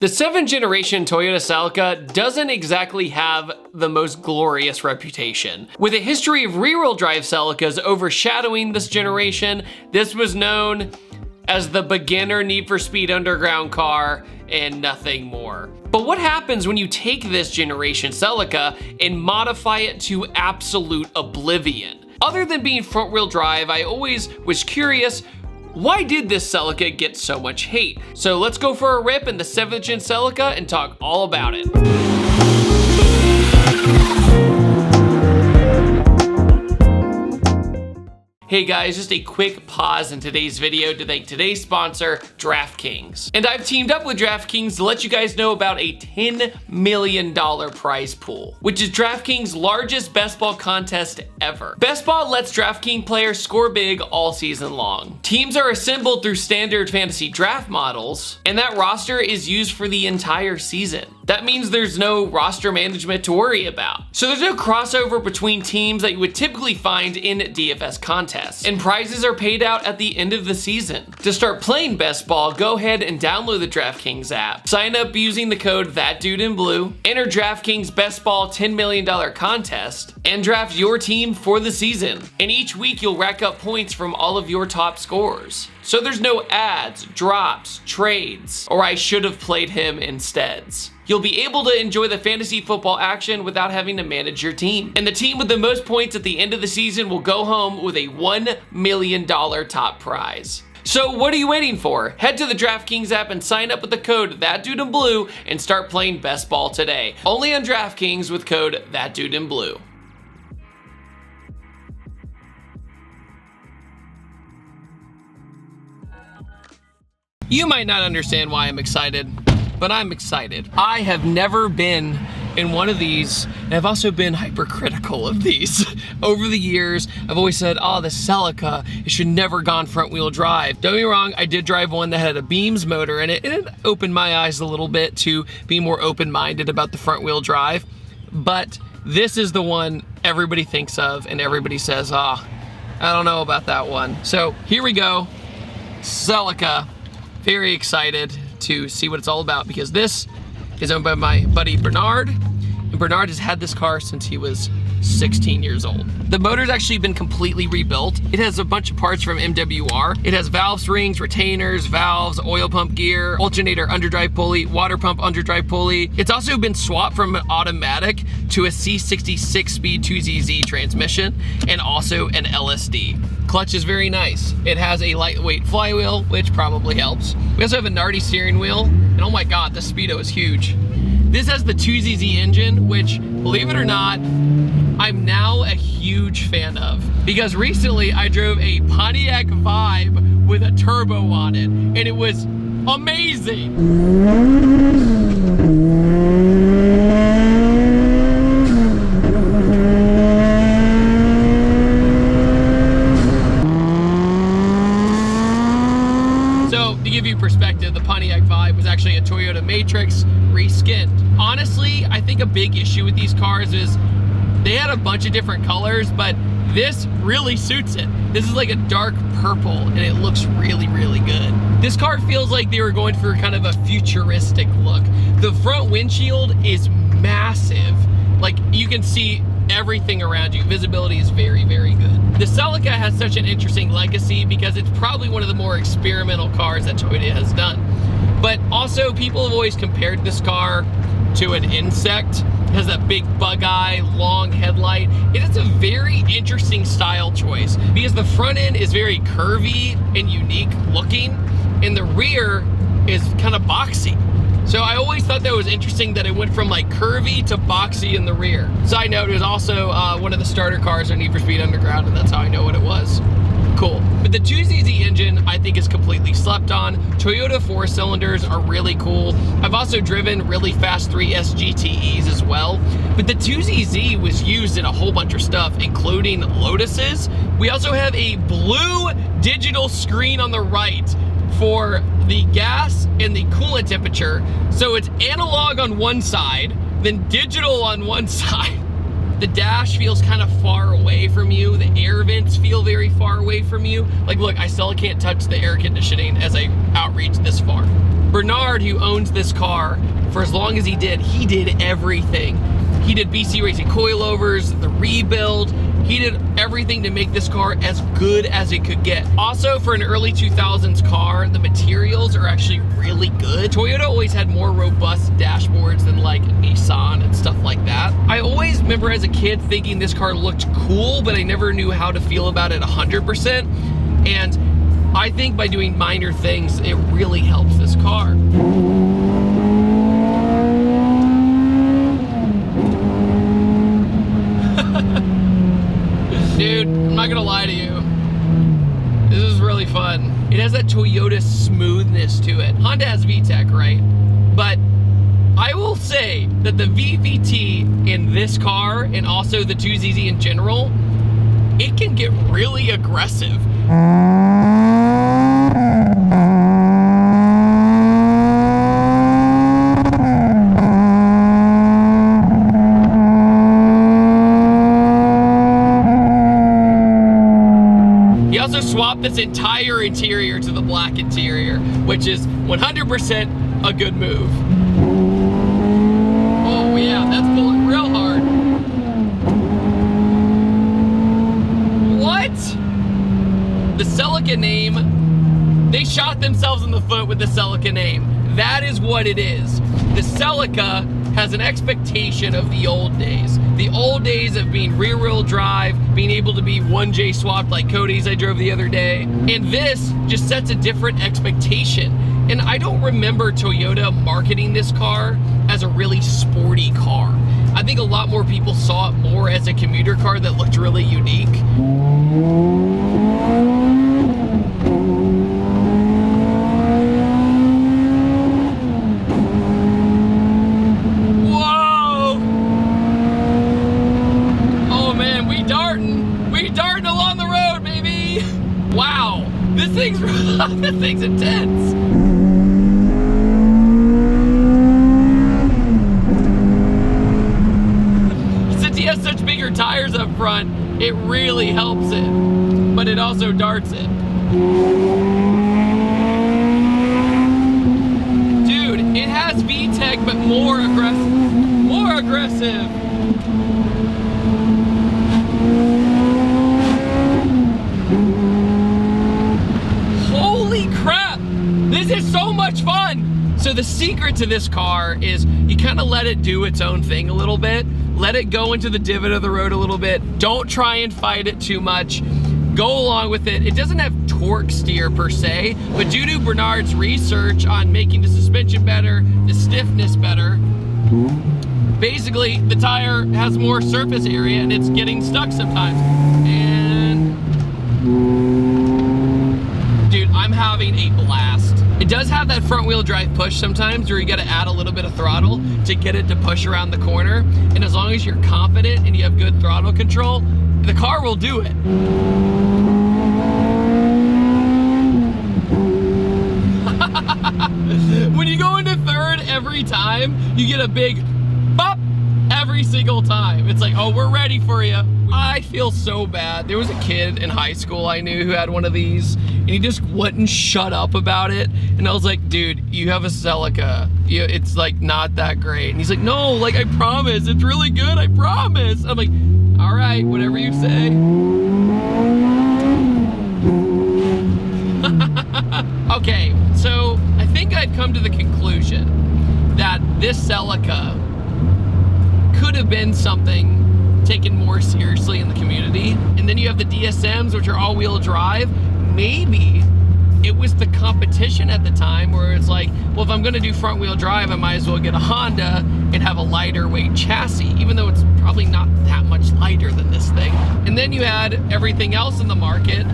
The 7th generation Toyota Celica doesn't exactly have the most glorious reputation. With a history of rear-wheel drive Celicas overshadowing this generation, this was known as the beginner Need for Speed Underground car and nothing more. But what happens when you take this generation Celica and modify it to absolute oblivion? Other than being front-wheel drive, I always was curious, why did this Celica get so much hate? So let's go for a rip in the 7th gen Celica and talk all about it. Hey guys, just a quick pause in today's video to thank today's sponsor, DraftKings. And I've teamed up with DraftKings to let you guys know about a $10 million prize pool, which is DraftKings' largest best ball contest ever. Best ball lets DraftKings players score big all season long. Teams are assembled through standard fantasy draft models, and that roster is used for the entire season. That means there's no roster management to worry about. So there's no crossover between teams that you would typically find in DFS contests. And prizes are paid out at the end of the season. To start playing best ball, go ahead and download the DraftKings app. Sign up using the code ThatDudeinBlue, enter DraftKings Best Ball $10 million contest, and draft your team for the season. And each week you'll rack up points from all of your top scorers. So there's no ads, drops, trades, or I should have played him insteads. You'll be able to enjoy the fantasy football action without having to manage your team. And the team with the most points at the end of the season will go home with a $1 million top prize. So what are you waiting for? Head to the DraftKings app and sign up with the code ThatDudeinBlue and start playing best ball today. Only on DraftKings with code ThatDudeinBlue. You might not understand why I'm excited, but I'm excited. I have never been in one of these, and I've also been hypercritical of these. Over the years, I've always said, oh, the Celica, it should never gone front wheel drive. Don't get me wrong, I did drive one that had a Beams motor in it, and it opened my eyes a little bit to be more open-minded about the front wheel drive. But this is the one everybody thinks of, and everybody says, I don't know about that one. So here we go, Celica. Very excited to see what it's all about because this is owned by my buddy Bernard, and Bernard has had this car since he was 16 years old. The motor's actually been completely rebuilt. It has a bunch of parts from MWR. It has valve springs, retainers, valves, oil pump gear, alternator underdrive pulley, water pump underdrive pulley. It's also been swapped from an automatic to a C66 speed 2ZZ transmission and also an LSD. Clutch is very nice. It has a lightweight flywheel, which probably helps. We also have a Nardi steering wheel, and oh my God, the Speedo is huge. This has the 2ZZ engine, which, believe it or not, I'm now a huge fan of. Because recently I drove a Pontiac Vibe with a turbo on it, and it was amazing. To give you perspective, the Pontiac Vibe was actually a Toyota Matrix reskinned. Honestly, I think a big issue with these cars is they had a bunch of different colors, but this really suits it. This is like a dark purple and it looks really, really good. This car feels like they were going for kind of a futuristic look. The front windshield is massive. Like you can see everything around you. Visibility is very, very good. The Celica has such an interesting legacy because it's probably one of the more experimental cars that Toyota has done. But also people have always compared this car to an Insect. It has that big bug eye, long headlight. It is a very interesting style choice because the front end is very curvy and unique looking, and the rear is kind of boxy. So I always thought that was interesting that it went from like curvy to boxy in the rear. Side note, it was also one of the starter cars on Need for Speed Underground, and that's how I know what it was. Cool. But the 2ZZ engine I think is completely slept on. Toyota 4-cylinders are really cool. I've also driven really fast 3S GTEs as well. But the 2ZZ was used in a whole bunch of stuff, including Lotuses. We also have a blue digital screen on the right for the gas and the coolant temperature. So it's analog on one side, then digital on one side. The dash feels kind of far away from you. The air vents feel very far away from you. Like, look, I still can't touch the air conditioning as I outreach this far. Bernard, who owns this car for as long as he did everything. He did BC Racing coilovers, the rebuild. He did everything to make this car as good as it could get. Also, for an early 2000s car, the materials are actually really good. Toyota always had more robust dashboards than like Nissan and stuff like that. I always remember as a kid thinking this car looked cool, but I never knew how to feel about it 100%. And I think by doing minor things, it really helps this car. Dude, I'm not gonna lie to you. This is really fun. It has that Toyota smoothness to it. Honda has VTEC, right? But I will say that the VVT in this car, and also the 2ZZ in general, it can get really aggressive. Swap this entire interior to the black interior, which is 100% a good move. Oh yeah, that's pulling real hard. What? The Celica name, they shot themselves in the foot with the Celica name. That is what it is. The Celica has an expectation of the old days. The old days of being rear-wheel drive, being able to be 1J swapped like Cody's I drove the other day. And this just sets a different expectation. And I don't remember Toyota marketing this car as a really sporty car. I think a lot more people saw it more as a commuter car that looked really unique. This thing's intense. Since he has such bigger tires up front, it really helps it, but it also darts it. Dude, it has VTEC, but more aggressive. More aggressive. This is so much fun. So the secret to this car is you kind of let it do its own thing a little bit. Let it go into the divot of the road a little bit. Don't try and fight it too much. Go along with it. It doesn't have torque steer per se, but due to Bernard's research on making the suspension better, the stiffness better, basically the tire has more surface area and it's getting stuck sometimes. And dude, I'm having a blast. It does have that front wheel drive push sometimes where you gotta add a little bit of throttle to get it to push around the corner. And as long as you're confident and you have good throttle control, the car will do it. When you go into third every time, you get a big bop every single time. It's like, oh, we're ready for you. I feel so bad. There was a kid in high school I knew who had one of these, and he just wouldn't shut up about it. And I was like, dude, you have a Celica. It's like not that great. And he's like, no, like I promise, it's really good, I promise. I'm like, all right, whatever you say. Okay, so I think I've come to the conclusion that this Celica could have been something taken more seriously in the community. And then you have the DSMs, which are all-wheel drive. Maybe it was the competition at the time where it's like, well, if I'm gonna do front-wheel drive, I might as well get a Honda and have a lighter weight chassis, even though it's probably not that much lighter than this thing. And then you had everything else in the market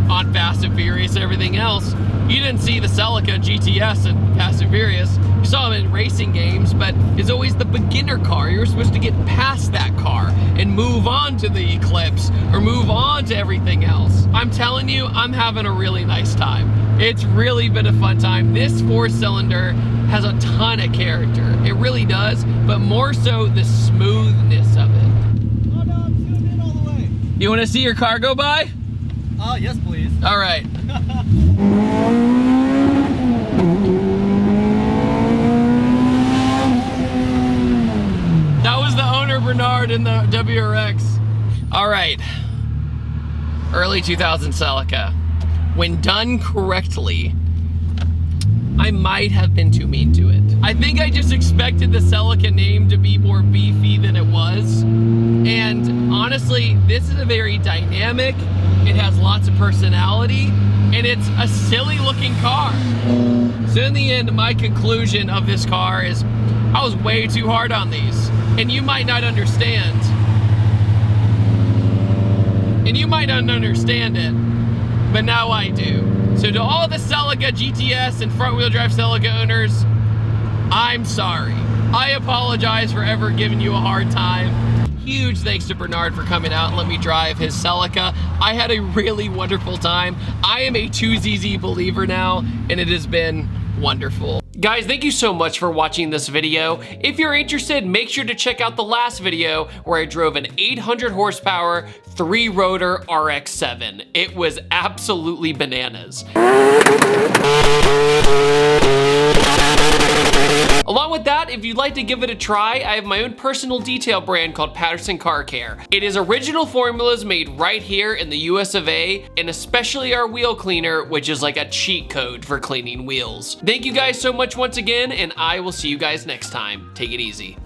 on Fast and Furious and everything else. You didn't see the Celica GTS in Fast and Furious. You saw them in racing games, but it's always the beginner car. You're supposed to get past that car and move on to the Eclipse or move on to everything else. I'm telling you, I'm having a really nice time. It's really been a fun time. This 4-cylinder has a ton of character. It really does, but more so the smoothness of it. Oh no, I'm zoomed in all the way. You want to see your car go by? Yes, please. All right. hard in the WRX. All right, early 2000 Celica. When done correctly, I might have been too mean to it. I think I just expected the Celica name to be more beefy than it was. And honestly, this is a very dynamic, it has lots of personality, and it's a silly looking car. So in the end, my conclusion of this car is I was way too hard on these. And you might not understand. And you might not understand it, but now I do. So to all the Celica GTS and front wheel drive Celica owners, I'm sorry. I apologize for ever giving you a hard time. Huge thanks to Bernard for coming out and let me drive his Celica. I had a really wonderful time. I am a 2ZZ believer now, and it has been wonderful. Guys, thank you so much for watching this video. If you're interested, make sure to check out the last video where I drove an 800 horsepower, 3-rotor RX-7. It was absolutely bananas. Along with that, if you'd like to give it a try, I have my own personal detail brand called Patterson Car Care. It is original formulas made right here in the US of A, and especially our wheel cleaner, which is like a cheat code for cleaning wheels. Thank you guys so much once again, and I will see you guys next time. Take it easy.